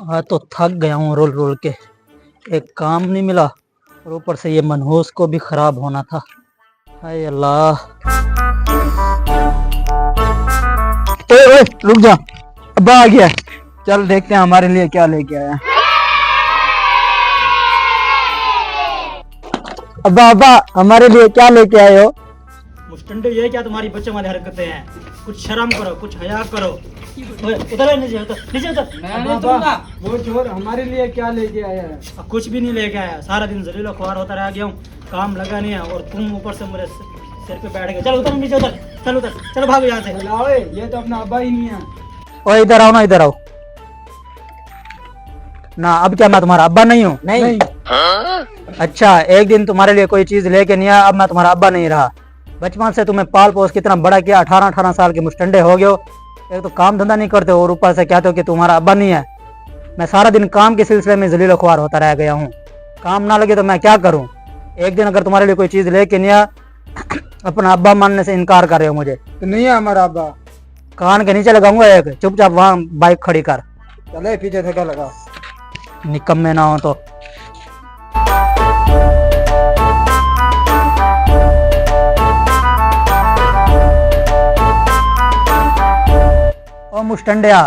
आज तो थक गया हूँ रोल रोल के, एक काम नहीं मिला और ऊपर से ये मनहूस को भी खराब होना था। हाय अल्लाह। ओए रुक जा, अब्बा आ गया। चल देखते हैं हमारे लिए क्या लेके आया। अब्बा अब्बा हमारे लिए क्या लेके आए हो? मुस्टंडे, ये क्या तुम्हारी बच्चों वाली हरकतें हैं? कुछ शर्म करो, कुछ हया करो। ओए, उधर है, नीचे उतर, नीचे उतर। वो चोर हमारे लिए क्या लेके आया है? अब कुछ भी नहीं लेके आया, सारा दिन जलीलो ख्वार होता रह गया हूँ, काम लगा नहीं है और तुम ऊपर से मेरे सिर पे बैठ गए। चल उतर, नीचे उतर, चल उतर, चलो भागो यहाँ से। लाओए, ये तो अपना अब्बा ही नहीं है। ओए इधर आओ ना, इधर आओ ना। अब क्या मैं तुम्हारा अब्बा नहीं हूँ? नहीं। अच्छा, एक दिन तुम्हारे लिए कोई चीज लेके नहीं आया, अब मैं तुम्हारा अब्बा नहीं रहा। बचपन से तुम्हें पाल पोस कितना बड़ा किया, 18-18 साल के मुस्टंडे हो गए हो, एक तो काम धंधा नहीं करते हो और ऊपर से कहते हो कि तुम्हारा अब्बा नहीं है। मैं सारा दिन काम के सिलसिले में जलीलो ख्वार होता रह गया हूँ, काम ना लगे तो मैं क्या करूँ? एक दिन अगर तुम्हारे लिए कोई चीज लेके नहीं आया, अपना अब्बा मानने से इनकार कर रहे हो मुझे। तो नहीं है हमारा अब्बा। कान के नीचे लगाऊंगा एक, चुपचाप वहाँ बाइक खड़ी कर। चले पीछे से क्या लगा। निकम्मे ना हो तो। ओ मुस्टंडिया,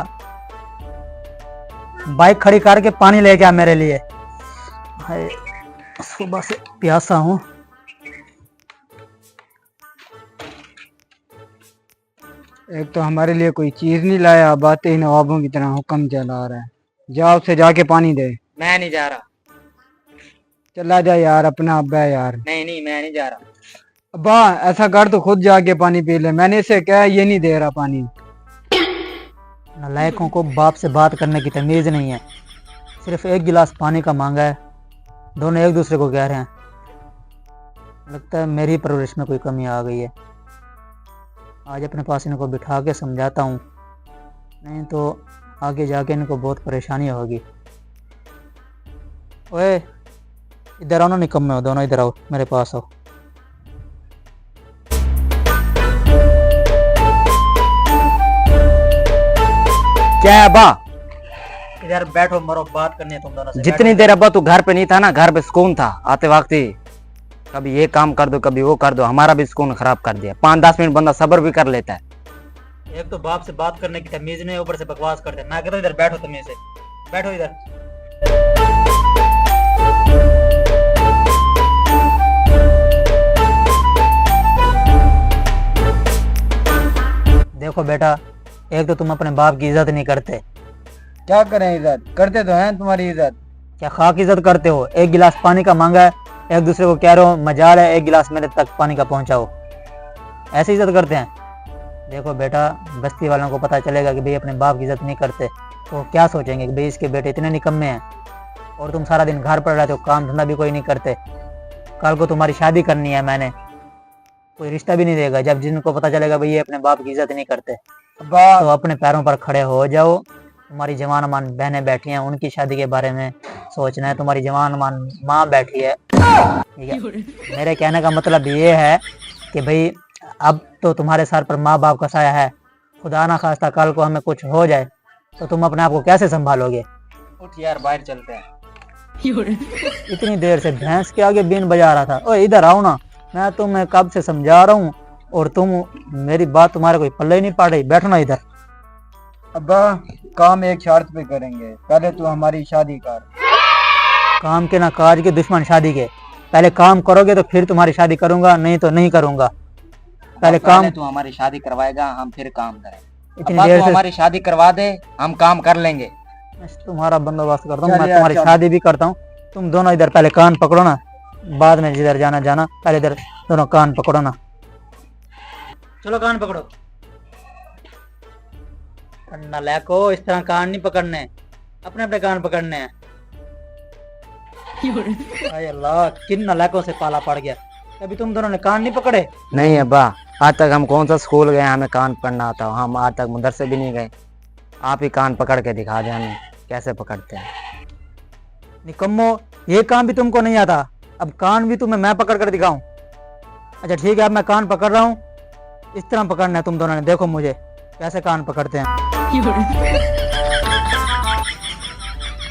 बाइक खड़ी करके पानी लेके आ मेरे लिए। हाय, सुबह से प्यासा हूँ। एक तो हमारे लिए कोई चीज नहीं लाया, बातें ही नवाबों की तरह हुक्म चला रहा है। जाओ उसे जाके पानी दे। मैं नहीं जा रहा। चला जा यार, अपना अब्बा है यार। नहीं नहीं, मैं नहीं जा रहा। अब्बा ऐसा कर तो खुद जाके पानी पी ले, मैंने इसे कहा ये नहीं दे रहा पानी। नालायकों को बाप से बात करने की तमीज नहीं है, सिर्फ एक गिलास पानी का मांगा है, दोनों एक दूसरे को कह रहे हैं। लगता है मेरी परवरिश में कोई कमी आ गई है। आज अपने पास इनको बिठा के समझाता हूँ, नहीं तो आगे जाके इनको बहुत परेशानी होगी। ओए इधर आओ ना निकम्मे हो दोनों, इधर आओ मेरे पास आओ। क्या है अब्बा? इधर बैठो, मरो, बात करनी है तुम दोनों से। जितनी देर अब्बा तू घर पे नहीं था ना, घर पे सुकून था, आते वक्त ही कभी ये काम कर दो कभी वो कर दो, हमारा भी सुकून खराब कर दिया। 5-10 मिनट बंदा सब्र भी कर लेता है। एक तो बाप से बात करने की तमीज नहीं, ऊपर से बकवास करते हैं। मैं कहता हूँ इधर बैठो, तमीज से बैठो इधर। देखो बेटा, एक तो तुम अपने बाप की इज्जत नहीं करते। क्या करें, इज्जत करते तो हैं तुम्हारी इज्जत। क्या खाक इज्जत करते हो? एक गिलास पानी का मांगा है, एक दूसरे को कह रहे हो मजाल है एक गिलास मेरे तक पानी का पहुंचाओ, ऐसे इज्जत करते हैं? देखो बेटा, बस्ती वालों को पता चलेगा कि भाई अपने बाप की इज्जत नहीं करते तो क्या सोचेंगे कि भाई इसके बेटे इतने निकम्मे हैं। और तुम सारा दिन घर पर रहते हो, काम धंधा भी कोई नहीं करते। कल को तुम्हारी शादी करनी है, मैंने कोई रिश्ता भी नहीं देगा जब जिनको पता चलेगा भाई ये अपने बाप की इज्जत नहीं करते। तो अपने पैरों पर खड़े हो जाओ। तुम्हारी जवान मान बहनें बैठी हैं, उनकी शादी के बारे में सोचना है। तुम्हारी जवान मान माँ बैठी है, ठीक है? मेरे कहने का मतलब ये है कि भाई अब तो तुम्हारे सर पर माँ बाप का साया है, खुदा ना खास्ता कल को हमें कुछ हो जाए तो तुम अपने आप को कैसे संभालोगे? उठ यार, बाहर चलते हैं। इतनी देर से भैंस के आगे बीन बजा रहा था। ओए इधर आओ ना, मैं तुम्हें कब से समझा रहा हूँ और तुम मेरी बात तुम्हारे कोई पल्ले ही नहीं पड़ रही। बैठो ना इधर। अब्बा काम एक शर्त पे करेंगे, पहले तू हमारी शादी कर। काम के ना काज के, दुश्मन शादी के। पहले काम करोगे तो फिर तुम्हारी शादी करूंगा, नहीं तो नहीं करूंगा। पहले काम तू हमारी शादी करवाएगा, हम फिर काम करें। इतनी अब्बा देर तू से हमारी शादी करवा दे, हम काम कर लेंगे। तुम्हारा बंदोबस्त करता हूँ, मैं चल यार, तुम्हारी चल। शादी भी करता हूँ। तुम दोनों इधर पहले कान पकड़ो ना, बाद में जिधर जाना जाना, पहले इधर दोनों कान पकड़ो ना। चलो कान पकड़ो। नालायको, इस तरह कान नहीं पकड़ने, अपने अपने कान पकड़ने हैं। हाय अल्लाह, किन नालायकों से पाला पड़ गया। अभी तुम दोनों ने कान नहीं पकड़े? नहीं अब्बा, आज तक हम कौन सा स्कूल गए हमें कान पकड़ना आता? हम आज तक मदरसे भी नहीं गए। आप ही कान पकड़ के दिखा दे हमें कैसे पकड़ते हैं। निकम्मो, ये काम भी तुमको नहीं आता, अब कान भी तुम्हें मैं पकड़ कर दिखाऊं? अच्छा ठीक है, अब मैं कान पकड़ रहा हूँ, इस तरह पकड़ना है तुम दोनों ने। देखो मुझे कैसे कान पकड़ते हैं।